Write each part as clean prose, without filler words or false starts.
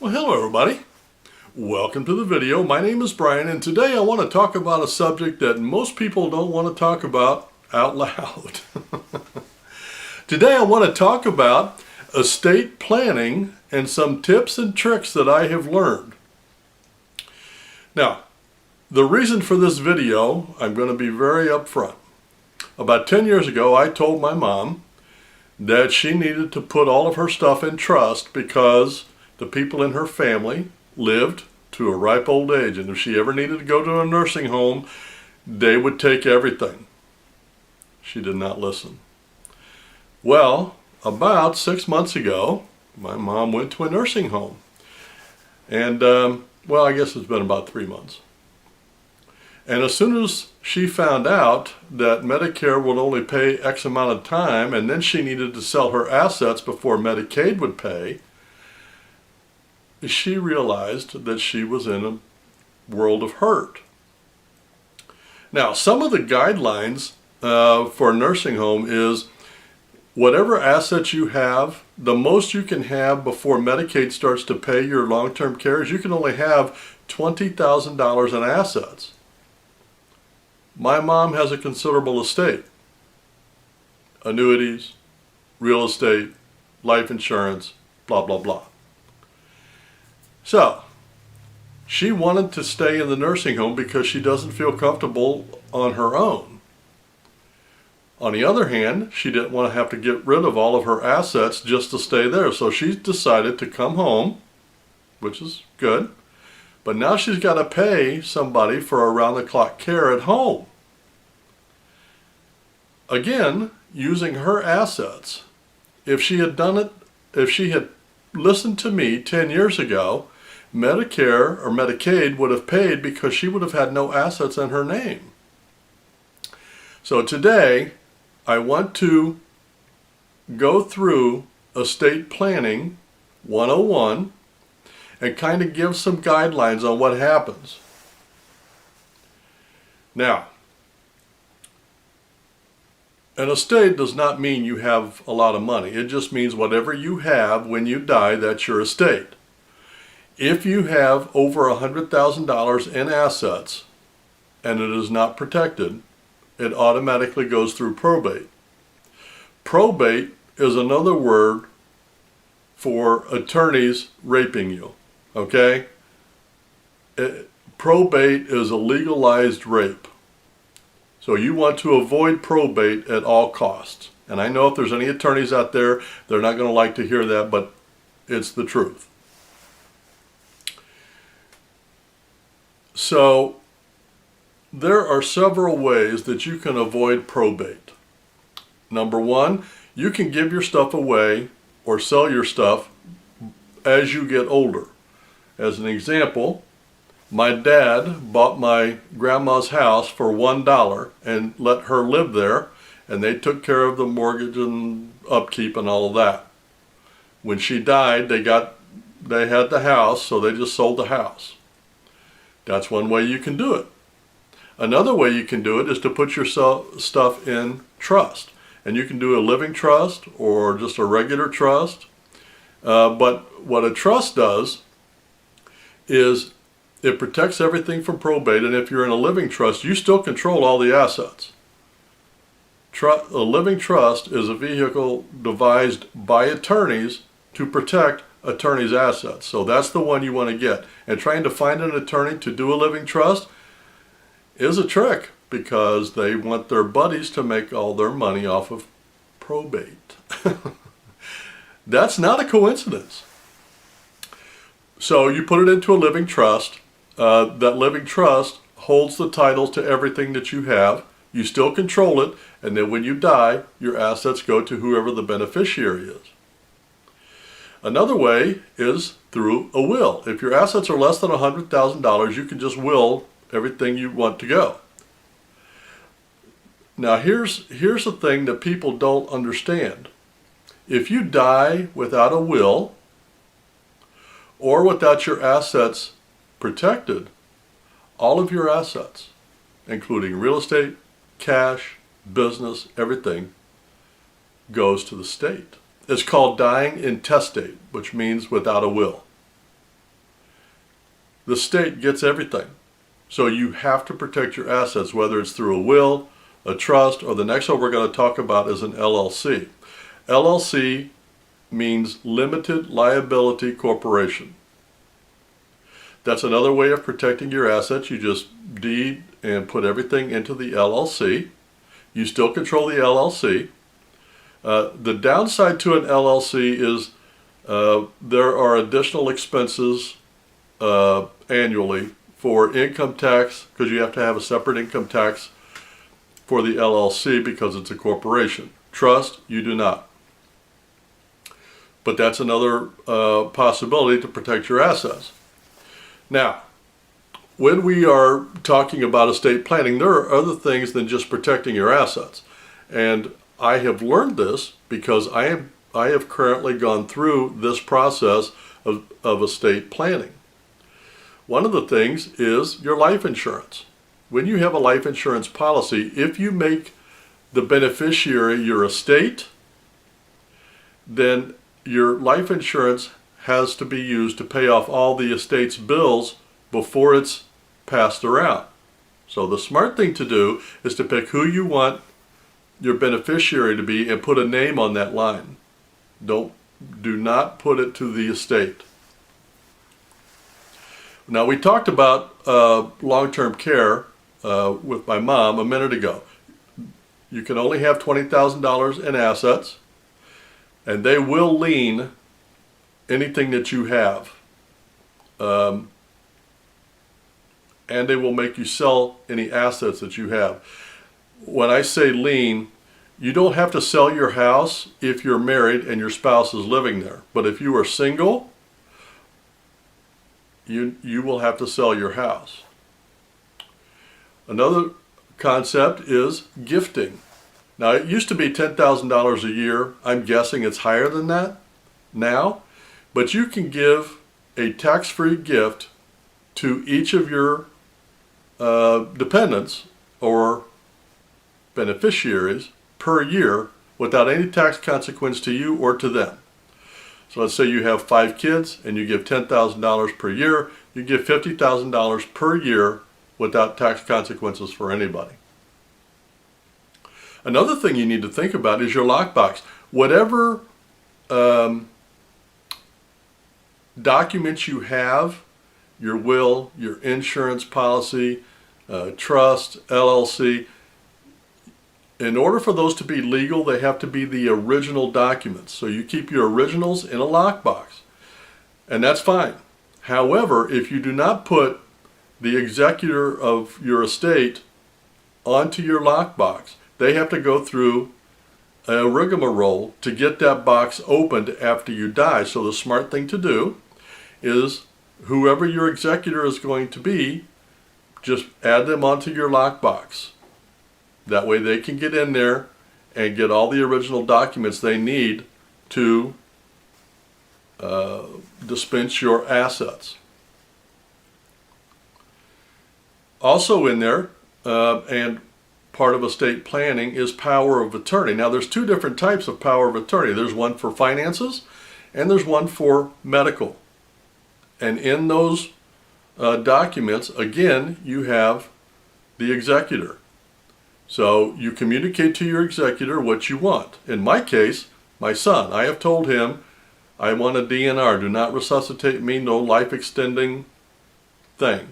Well, hello everybody. Welcome to the video. My name is Brian, and today I want to talk about a subject that most people don't want to talk about out loud. Today I want to talk about estate planning and some tips and tricks that I have learned. Now, the reason for this video, I'm going to be very upfront. About 10 years ago, I told my mom that she needed to put all of her stuff in trust because the people in her family lived to a ripe old age, and if she ever needed to go to a nursing home, they would take everything. She did not listen. Well, about 6 months ago, my mom went to a nursing home. And, well, I guess it's been about 3 months. And as soon as she found out that Medicare would only pay X amount of time, and then she needed to sell her assets before Medicaid would pay, she realized that she was in a world of hurt. Now, some of the guidelines for a nursing home is whatever assets you have, the most you can have before Medicaid starts to pay your long-term care is you can only have $20,000 in assets. My mom has a considerable estate. Annuities, real estate, life insurance, blah, blah, blah. So, she wanted to stay in the nursing home because she doesn't feel comfortable on her own. On the other hand, she didn't want to have to get rid of all of her assets just to stay there. So she decided to come home, which is good. But now she's got to pay somebody for around-the-clock care at home. Again, using her assets. If she had done it, if she had listened to me 10 years ago, Medicare or Medicaid would have paid because she would have had no assets in her name. So today, I want to go through estate planning 101 and kind of give some guidelines on what happens. Now, an estate does not mean you have a lot of money. It just means whatever you have when you die, that's your estate. If you have over $100,000 in assets and it is not protected, it automatically goes through probate. Probate is another word for attorneys raping you, okay? Probate is a legalized rape. So you want to avoid probate at all costs. And I know if there's any attorneys out there, they're not going to like to hear that, but it's the truth. So there are several ways that you can avoid probate. Number one, you can give your stuff away or sell your stuff as you get older. As an example, my dad bought my grandma's house for $1 and let her live there, and they took care of the mortgage and upkeep and all of that. When she died, they had the house, so they just sold the house. That's one way you can do it. Another way you can do it is to put your stuff in trust. And you can do a living trust or just a regular trust. But what a trust does is it protects everything from probate, and if you're in a living trust, you still control all the assets. A living trust is a vehicle devised by attorneys to protect attorneys' assets. So that's the one you want to get. And trying to find an attorney to do a living trust is a trick because they want their buddies to make all their money off of probate. That's not a coincidence. So you put it into a living trust. That living trust holds the titles to everything that you have. You still control it, and then when you die, your assets go to whoever the beneficiary is. Another way is through a will. If your assets are less than $100,000, you can just will everything you want to go. Now here's the thing that people don't understand. If you die without a will or without your assets protected, all of your assets, including real estate, cash, business, everything, goes to the state. It's called dying intestate, which means without a will. the state gets everything. So you have to protect your assets, whether it's through a will, a trust, or the next one we're going to talk about is an LLC. LLC means limited liability corporation. That's another way of protecting your assets. You just deed and put everything into the LLC. You still control the LLC. The downside to an LLC is there are additional expenses annually for income tax, because you have to have a separate income tax for the LLC because it's a corporation. Trust, you do not. But that's another possibility to protect your assets. Now, when we are talking about estate planning, there are other things than just protecting your assets. And I have learned this because I have currently gone through this process of estate planning. One of the things is your life insurance. When you have a life insurance policy, if you make the beneficiary your estate, then your life insurance has to be used to pay off all the estate's bills before it's passed around. So the smart thing to do is to pick who you want your beneficiary to be and put a name on that line. Do not put it to the estate. Now, we talked about long-term care with my mom a minute ago. You can only have $20,000 in assets, and they will lien anything that you have. And they will make you sell any assets that you have. When I say lien, you don't have to sell your house if you're married and your spouse is living there. But if you are single, you will have to sell your house. Another concept is gifting. Now, it used to be $10,000 a year. I'm guessing it's higher than that now. But you can give a tax-free gift to each of your dependents or beneficiaries per year without any tax consequence to you or to them. So let's say you have 5 kids and you give $10,000 per year. You give $50,000 per year without tax consequences for anybody. Another thing you need to think about is your lockbox. Whatever documents you have, your will, your insurance policy, trust, LLC, in order for those to be legal, they have to be the original documents. So you keep your originals in a lockbox, and that's fine. However, if you do not put the executor of your estate onto your lockbox, they have to go through a rigmarole to get that box opened after you die. So the smart thing to do is whoever your executor is going to be, just add them onto your lockbox. That way they can get in there and get all the original documents they need to dispense your assets. Also in there, and part of estate planning, is power of attorney. Now, there's 2 different types of power of attorney. There's one for finances and there's one for medical. And in those documents, again, you have the executor. So you communicate to your executor what you want. In my case, my son, I have told him, I want a DNR. Do not resuscitate me, no life extending thing.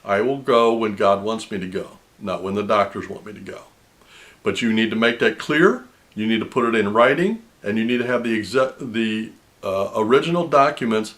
I will go when God wants me to go, not when the doctors want me to go. But you need to make that clear, you need to put it in writing, and you need to have the original documents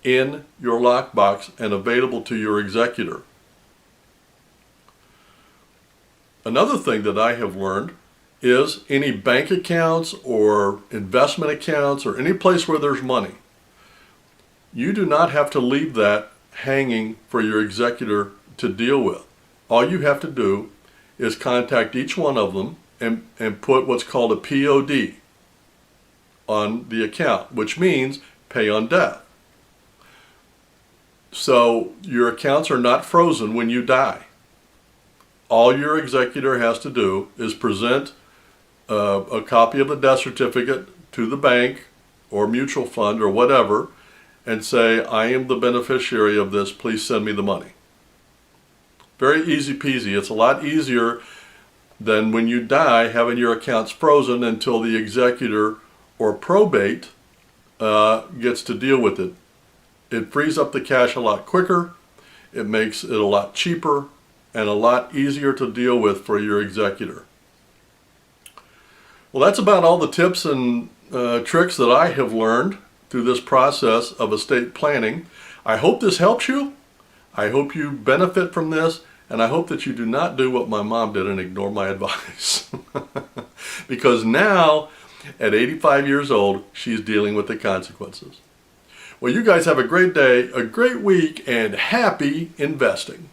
in your lockbox and available to your executor. Another thing that I have learned is any bank accounts or investment accounts or any place where there's money, you do not have to leave that hanging for your executor to deal with. All you have to do is contact each one of them and put what's called a POD on the account, which means pay on death. So your accounts are not frozen when you die. All your executor has to do is present a copy of the death certificate to the bank or mutual fund or whatever, and say, I am the beneficiary of this, please send me the money. Very easy peasy. It's a lot easier than when you die having your accounts frozen until the executor or probate gets to deal with it. It frees up the cash a lot quicker, it makes it a lot cheaper, and a lot easier to deal with for your executor. Well, that's about all the tips and tricks that I have learned through this process of estate planning. I hope this helps you. I hope you benefit from this, and I hope that you do not do what my mom did and ignore my advice. Because now, at 85 years old, she's dealing with the consequences. Well, you guys have a great day, a great week, and happy investing.